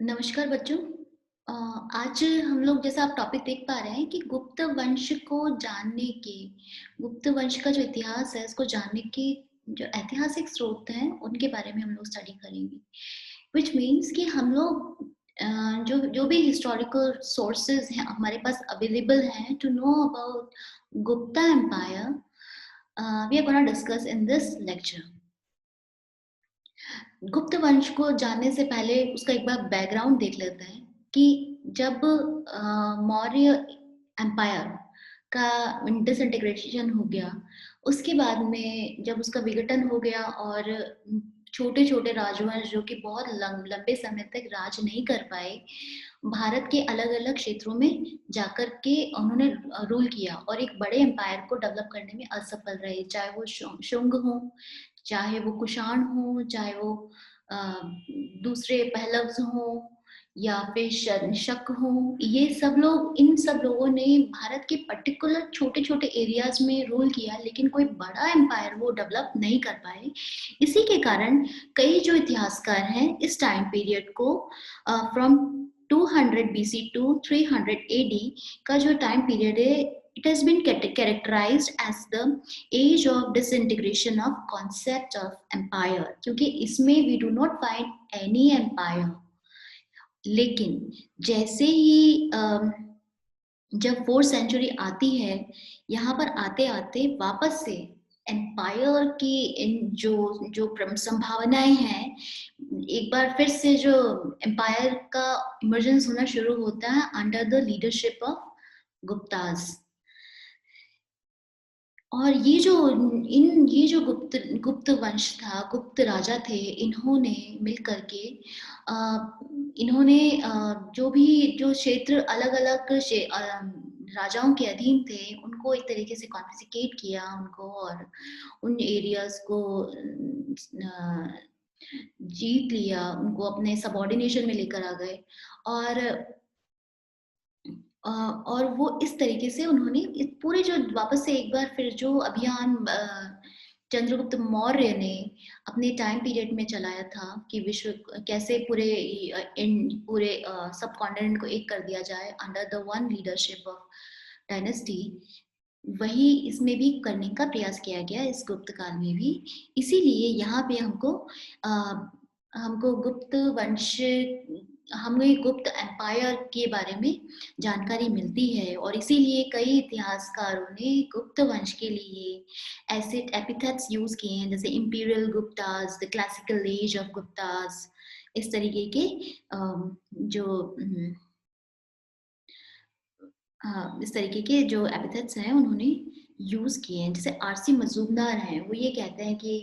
नमस्कार बच्चों। अ, आज हम लोग जैसा आप टॉपिक देख पा रहे हैं कि गुप्त वंश को जानने के गुप्त वंश का जो इतिहास है उसको जानने के जो ऐतिहासिक स्रोत हैं उनके बारे में हम लोग स्टडी करेंगे। व्हिच मीन्स कि हम लोग जो जो भी हिस्टोरिकल सोर्सेज हैं हमारे पास अवेलेबल हैं टू नो अबाउट Gupta empire, we are gonna discuss in this lecture. Gupta वंश को जानने से पहले उसका एक बार बैकग्राउंड देख लेते हैं कि जब मौर्य एम्पायर का डिसइंटीग्रेशन हो गया, उसके बाद में जब उसका विघटन हो गया और छोटे-छोटे राजवंश जो कि बहुत लंबे समय तक राज नहीं कर पाए, भारत के अलग-अलग क्षेत्रों में जाकर के उन्होंने रूल किया और एक बड़े एम्पायर को डेवलप करने में असफल रहे, चाहे वो शुंग हो, चाहे वो कुषाण हो, चाहे वो अ, दूसरे पहलव्स हों या फिर शक हो, ये सब लोग इन सब लोगों ने भारत के पर्टिकुलर छोटे-छोटे एरियाज़ में रूल किया, लेकिन कोई बड़ा एम्पायर वो डेवलप नहीं कर पाए। इसी के कारण कई जो इतिहासकार हैं इस टाइम पीरियड को फ्रॉम 200 बीसी टू 300 एडी का जो टाइम पीरियड है, it has been characterized as the age of disintegration of concept of empire, क्योंकि इसमें we do not find any empire. लेकिन जैसे ही जब 4th सेंचुरी आती है, यहाँ पर आते-आते वापस से एम्पायर की इन जो जो संभावनाएँ हैं, एक बार फिर से जो एम्पायर का इमर्जेंस होना शुरू होता है अंडर द लीडरशिप ऑफ गुप्ताज़। और ये जो गुप्त वंश था, गुप्त राजा थे, इन्होंने मिल कर के इन्होंने जो भी जो क्षेत्र अलग-अलग राजाओं के अधीन थे, उनको एक तरीके से कॉन्फिस्केट किया उनको और उन एरियाज़ को जीत लिया, उनको अपने सबऑर्डिनेशन में लेकर आ गए और और वो इस तरीके से उन्होंने इस पूरे जो वापस से एक बार फिर जो अभियान चंद्रगुप्त मौर्य ने अपने टाइम पीरियड में चलाया था कि विश्व कैसे पूरे सब कॉन्टिनेंट को एक कर दिया जाए under the one leadership of dynasty, वही इसमें भी करने का प्रयास किया गया इस गुप्त काल में भी। इसीलिए यहाँ पे अ, हमको गुप्त वंश हमें गुप्त एम्पायर के बारे में जानकारी मिलती है और इसीलिए कई इतिहासकारों ने गुप्त वंश के लिए ऐसे एपिथेट्स यूज किए हैं जैसे imperial Guptas, the classical as of Guptas, इस तरीके के जो इस तरीके के जो एपिथेट्स हैं उन्होंने यूज किए हैं। जैसे आरसी मजूमदार हैं, वो ये कहते हैं कि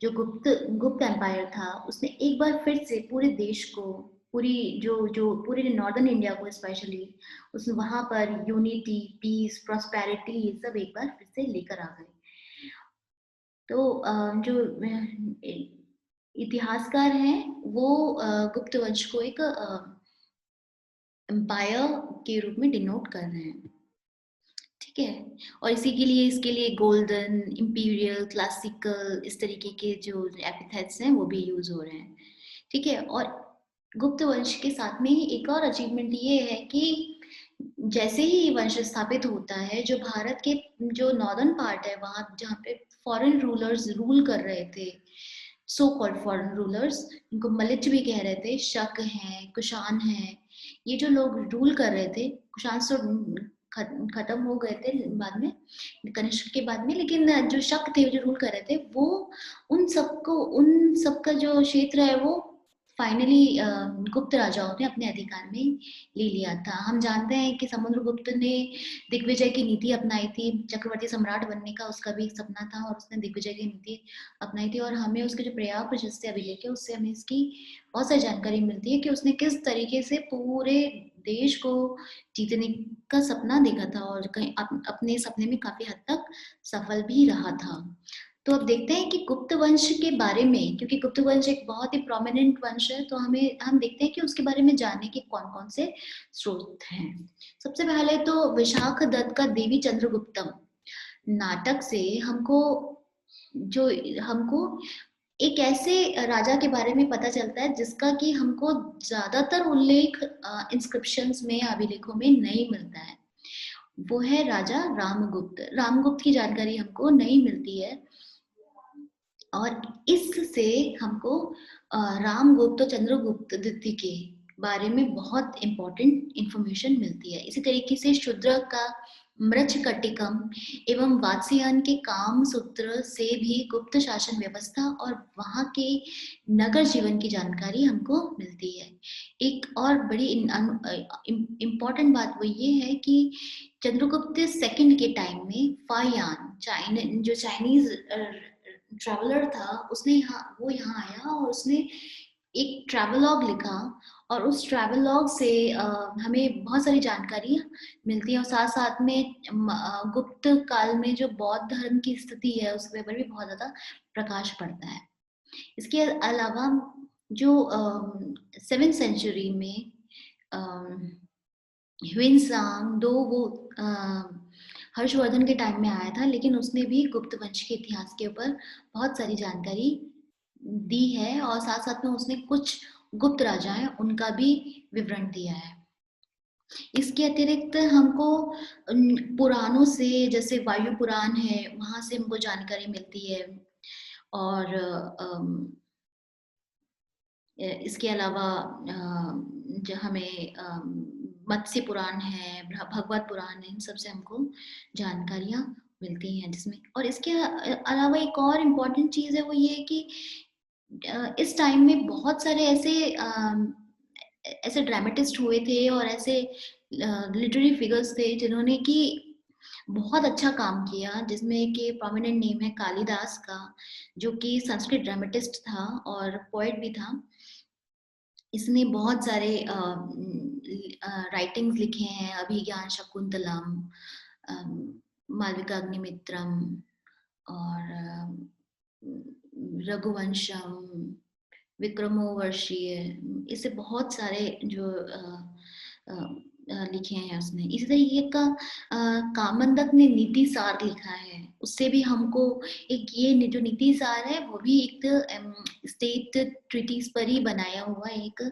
जो गुप्त एम्पायर था उसने एक बार फिर से पूरे देश को, पूरी जो जो पूरे नॉर्दर्न इंडिया को स्पेशली, उसने वहां पर यूनिटी, पीस, प्रॉस्पेरिटी ये सब एक बार फिर से लेकर आ गए। तो जो इतिहासकार हैं वो गुप्त वंश को एक एम्पायर के रूप में डिनोट कर रहे हैं। ठीक है, और इसी के लिए इसके लिए गोल्डन, इंपीरियल, क्लासिकल इस तरीके के जो एपिथेट्स हैं वो भी यूज हो रहे हैं। ठीक है, और गुप्त वंश के साथ में ही एक और अचीवमेंट ये है कि जैसे ही वंश स्थापित होता है, जो भारत के जो नॉर्दर्न पार्ट है वहां जहाँ पे फॉरेन रूलर्स रूल कर रहे थे, सो कॉल्ड फॉरेन रूलर्स, इनको मलिच भी कह रहे थे, शक हैं, कुषाण हैं, ये जो लोग रूल कर रहे थे, कुषाण तो खत्म हो गए थे बाद में, कनिष्क के बाद में, लेकिन जो शक थे जो रूल कर रहे थे वो उन सबका जो क्षेत्र है वो फाइनली गुप्त राजाओं ने अपने अधिकार में ले लिया था। हम जानते हैं कि समुद्रगुप्त ने दिग्विजय की नीति अपनाई थी, चक्रवर्ती सम्राट बनने का उसका भी एक सपना था और उसने दिग्विजय की नीति अपनाई थी और हमें उसके जो प्रयाग प्रशस्ति अभिलेख है उससे हमें इसकी बहुत सारी जानकारी मिलती है कि उसने किस तरीके से पूरे देश को जीतने का सपना देखा था और कहीं अपने सपने में काफी हद तक सफल भी रहा था। तो अब देखते हैं कि गुप्त वंश के बारे में, क्योंकि गुप्त वंश एक बहुत ही प्रोमिनेंट वंश है, तो हम देखते हैं कि उसके बारे में जानने के कौन-कौन से स्रोत हैं। सबसे पहले तो विशाख दत्त का देवी चंद्रगुप्तम नाटक से हमको एक ऐसे राजा के बारे में पता चलता है जिसका कि हमको ज्यादातर उल्लेख इंस्क्रिप्शंस में, अभिलेखों में नहीं मिलता है। वो है राजा रामगुप्त। रामगुप्त की जानकारी हमको नहीं मिलती है, और इससे हमको रामगुप्त और चंद्रगुप्त द्वितीय के बारे में बहुत इंपॉर्टेंट इंफॉर्मेशन मिलती है। इसी तरीके से शूद्र का मृच्छकटिकम एवं वात्स्यायन के काम सूत्र से भी गुप्त शासन व्यवस्था और वहाँ के नगर जीवन की जानकारी हमको मिलती है। एक और बड़ी इम्पोर्टेंट बात वो ये है कि चंद्रगुप्त सेकंड के टाइम में फाहियान जो चाइनीज ट्रैवलर था, उसने वो यहाँ आया और उसने एक ट्रैवलॉग लिखा, और उस ट्रैवलॉग से हमें बहुत सारी जानकारी मिलती है, और साथ साथ में गुप्त काल में जो बौद्ध धर्म की स्थिति है उसके ऊपर भी बहुत ज्यादा प्रकाश पड़ता है। इसके अलावा जो 7th सेंचुरी में ह्वेनसांग, दो वो हर्षवर्धन के टाइम में आया था, लेकिन उसने भी गुप्त वंश के इतिहास के ऊपर बहुत सारी जानकारी दी है, और साथ साथ में उसने कुछ गुप्त राजा हैं उनका भी विवरण दिया है। इसके अतिरिक्त हमको पुराणों से, जैसे वायु पुराण है, वहां से हमको जानकारी मिलती है, और इसके अलावा जो हमें मत्स्य पुराण है, भगवत पुराण है, इन सब से हमको जानकारियां मिलती हैं जिसमें। और इसके अलावा एक और इम्पोर्टेंट चीज है, वो ये है कि इस टाइम में बहुत सारे ऐसे ड्रामेटिस्ट हुए थे और ऐसे लिटरेरी फिगर्स थे जिन्होंने कि बहुत अच्छा काम किया, जिसमें कि प्रोमिनेंट नेम है कालिदास का, जो कि संस्कृत ड्रामेटिस्ट था और पोएट भी था। इसने बहुत सारे राइटिंग्स लिखे हैं, अभिज्ञान शकुंतलम, मालविका अग्निमित्रम, और रघुवंशम, विक्रमोर्वशीय, इससे बहुत सारे जो लिखे हैं उसने। इसी तरीके का कामंदक ने नीति सार लिखा है, उससे भी हमको एक ये जो नीति सार है वो भी एक स्टेट ट्रीटीज पर ही बनाया हुआ एक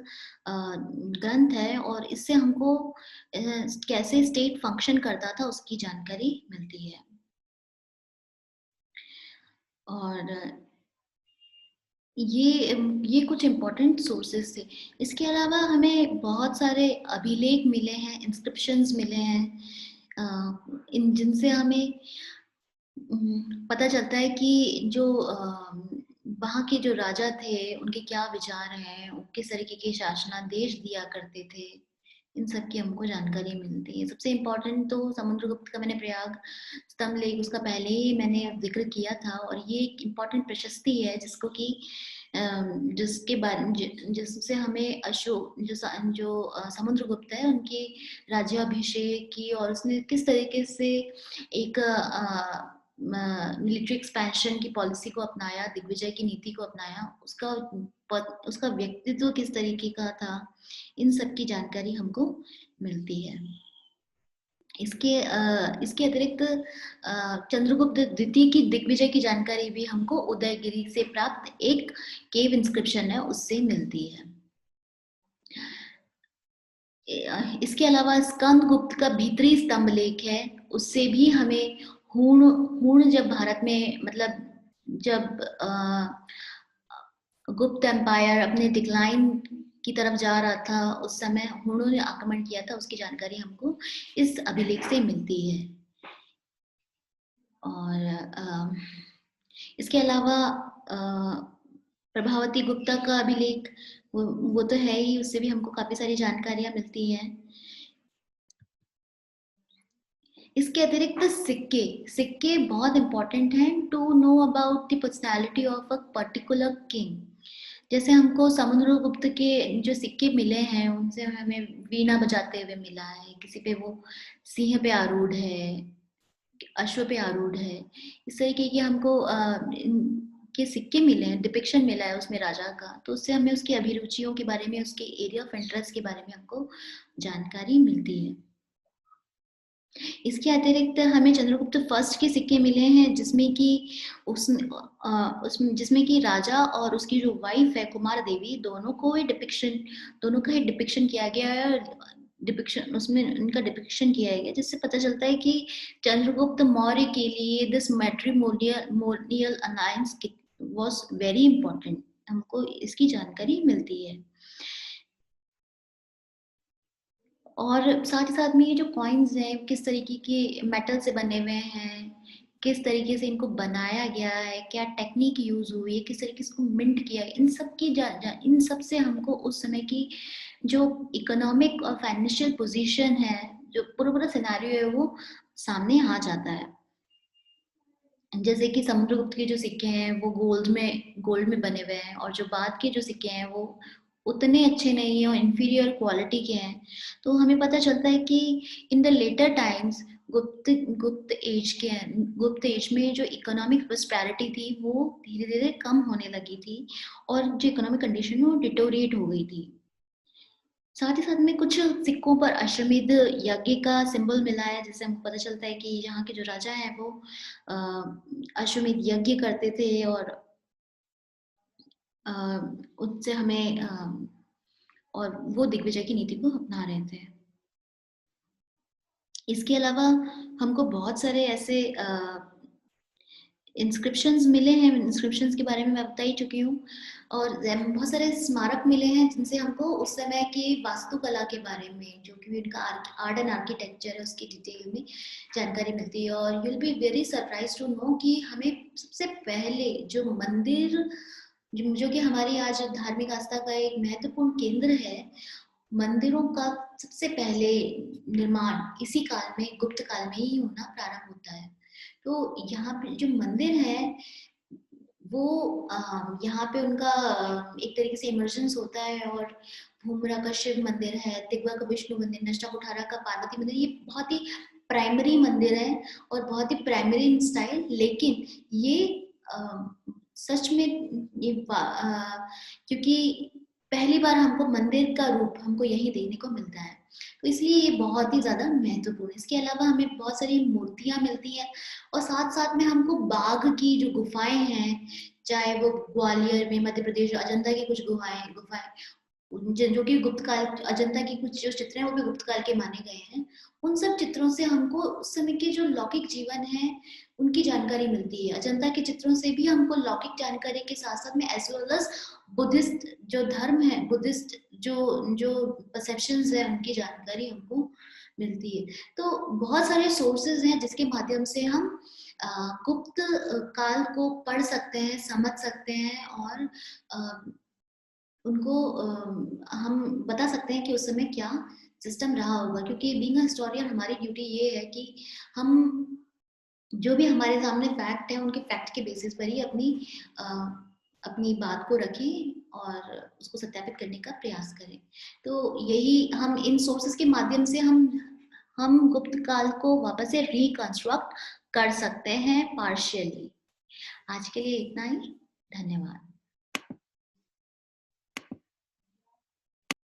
ग्रंथ है, और इससे हमको कैसे स्टेट फंक्शन करता था उसकी जानकारी मिलती है। और ये कुछ इम्पोर्टेंट सोर्सेस थे। इसके अलावा हमें बहुत सारे अभिलेख मिले हैं, इंस्क्रिप्शंस मिले हैं, इन जिनसे हमें पता चलता है कि जो वहाँ के जो राजा थे उनके क्या विचार हैं, वो किस तरीके के शासनादेश दिया करते थे, इन सब की हमको जानकारी मिलती है। सबसे इम्पोर्टेंट तो समुद्रगुप्त का मैंने प्रयाग स्तंभ लेख उसका पहले ही मैंने जिक्र किया था, और ये एक इम्पोर्टेंट प्रशस्ति है जिसको कि जिसके बारे जिससे हमें अशोक जो समुद्रगुप्त है उनके राज्याभिषेक की, और उसने किस तरीके से एक मिलिट्री एक्सपेंशन की पॉलिसी को अपनाया, दिग्विजय की नीति को अपनाया, उसका व्यक्तित्व किस तरीके का था, इन सब की जानकारी हमको मिलती है। इसके अतिरिक्त चंद्रगुप्त द्वितीय की दिग्विजय की जानकारी भी हमको उदयगिरी से प्राप्त एक केव इंस्क्रिप्शन है उससे मिलती है। इसके अलावा स्कंद गुप्त का भीतरी स्तंभ लेख है, उससे भी हमें हूण जब भारत में, मतलब जब गुप्त एम्पायर अपने डिक्लाइन की तरफ जा रहा था, उस समय हूणों ने आक्रमण किया था, उसकी जानकारी हमको इस अभिलेख से मिलती है। और इसके अलावा प्रभावती गुप्ता का अभिलेख, वो तो है ही, उससे भी हमको काफी सारी जानकारियां मिलती हैं। इसके अतिरिक्त सिक्के सिक्के बहुत इंपॉर्टेंट हैं to know about the personality of a particular king. जैसे हमको समुद्रगुप्त के जो सिक्के मिले हैं उनसे हमें वीणा बजाते हुए मिला है, किसी पे वो सिंह पे आरूढ़ है, अश्व पे आरूढ़ है, इस तरीके के हमको के सिक्के मिले हैं, डिपिक्शन मिला है उसमें राजा का, तो उससे हमें उसकी अभिरुचियों के बारे में, उसके एरिया ऑफ इंटरेस्ट के बारे में हमको जानकारी मिलती है। इसके अतिरिक्त हमें चंद्रगुप्त फर्स्ट के सिक्के मिले हैं जिसमें कि उसमें जिसमें कि राजा और उसकी जो वाइफ है कुमार देवी, दोनों का ही डिपिक्शन किया गया है। डिपिक्शन उसमें उनका डिपिक्शन किया गया जिससे पता चलता है कि चंद्रगुप्त मौर्य के लिए this matrimonial alliance was very important, हमको इसकी जानकारी मिलती है। और साथ ही साथ में ये जो कॉइन्स हैं किस तरीके के मेटल से बने हुए हैं, किस तरीके से इनको बनाया गया है, क्या टेक्निक यूज हुई है, किस तरीके से इसको मिंट किया है, इन सब से हमको उस समय की जो इकोनॉमिक और फाइनेंशियल पोजीशन है, जो पूरा पूरा सिनेरियो है वो सामने आ जाता है। जैसे कि समुद्रगुप्त के जो सिक्के हैं वो गोल्ड में बने हुए हैं, और जो बाद के जो सिक्के हैं वो उतने अच्छे नहीं है और इंफीरियर क्वालिटी के हैं। तो हमें पता चलता है कि इन द लेटर टाइम्स गुप्त एज में जो इकोनॉमिक प्रॉस्पेरिटी थी वो धीरे धीरे कम होने लगी थी, और जो इकोनॉमिक कंडीशन वो डिटोरिएट हो गई थी। साथ ही साथ में कुछ सिक्कों पर अश्वमेध यज्ञ का सिंबल मिला है, जिससे हमको पता चलता है कि यहाँ के जो राजा हैं वो अश्वमेध यज्ञ करते थे, और उससे हमें और वो दिग्विजय की नीति को अपना रहे थे। इसके अलावा हमको बहुत सारे ऐसे इंस्क्रिप्शंस मिले हैं, इंस्क्रिप्शंस के बारे में मैं बता ही चुकी हूँ, और बहुत सारे स्मारक मिले हैं जिनसे हमको उस समय की वास्तुकला के बारे में, जो कि उनका आर्ट एंड आर्किटेक्चर है, उसकी डिटेल में जानकारी मिलती है। और you will be very surprise to know कि हमें सबसे पहले जो मंदिर जो कि हमारी आज धार्मिक आस्था का एक महत्वपूर्ण केंद्र है, मंदिरों का सबसे पहले निर्माण इसी काल में, गुप्त काल में ही होना प्रारंभ होता है। तो यहाँ पे जो मंदिर है वो यहाँ पे उनका एक तरीके से इमर्जेंस होता है, और भूमरा का शिव मंदिर है, तिग्वा का विष्णु मंदिर, नष्टा कुठारा का पार्वती मंदिर, ये बहुत ही प्राइमरी मंदिर है और बहुत ही प्राइमरी इन स्टाइल। लेकिन ये सच में ये क्योंकि पहली बार हमको मंदिर का रूप हमको यही देखने को मिलता है, तो इसलिए ये बहुत ही ज्यादा महत्वपूर्ण है। इसके अलावा हमें बहुत सारी मूर्तियां मिलती हैं, और साथ साथ में हमको बाघ की जो गुफाएं हैं, चाहे वो ग्वालियर में मध्य प्रदेश अजंता की कुछ गुफाएं गुफाएं जो कि गुप्त काल, अजंता की कुछ जो चित्र हैं वो भी गुप्त काल के माने गए हैं, उन सब चित्रों से हमको उस समय के जो लौकिक जीवन है उनकी जानकारी मिलती है। अजंता के चित्रों से भी हमको लौकिक जानकारी के साथ साथ में एज वेल एज बुद्धिस्ट जो धर्म है, बुद्धिस्ट जो जो परसेप्शंस है उनकी जानकारी हमको मिलती है। तो बहुत सारे सोर्सेज हैं जिसके माध्यम से हम गुप्त काल को पढ़ सकते हैं, समझ सकते हैं, और उनको हम बता सकते हैं कि उस समय क्या सिस्टम रहा होगा। क्योंकि बीइंग अ हिस्टोरियन हमारी ड्यूटी ये है कि हम जो भी हमारे सामने फैक्ट है उनके फैक्ट के बेसिस पर ही अपनी बात को रखें और उसको सत्यापित करने का प्रयास करें। तो यही हम इन सोर्सेस के माध्यम से हम गुप्त काल को वापस से रिकंस्ट्रक्ट कर सकते हैं पार्शियली। आज के लिए इतना ही, धन्यवाद।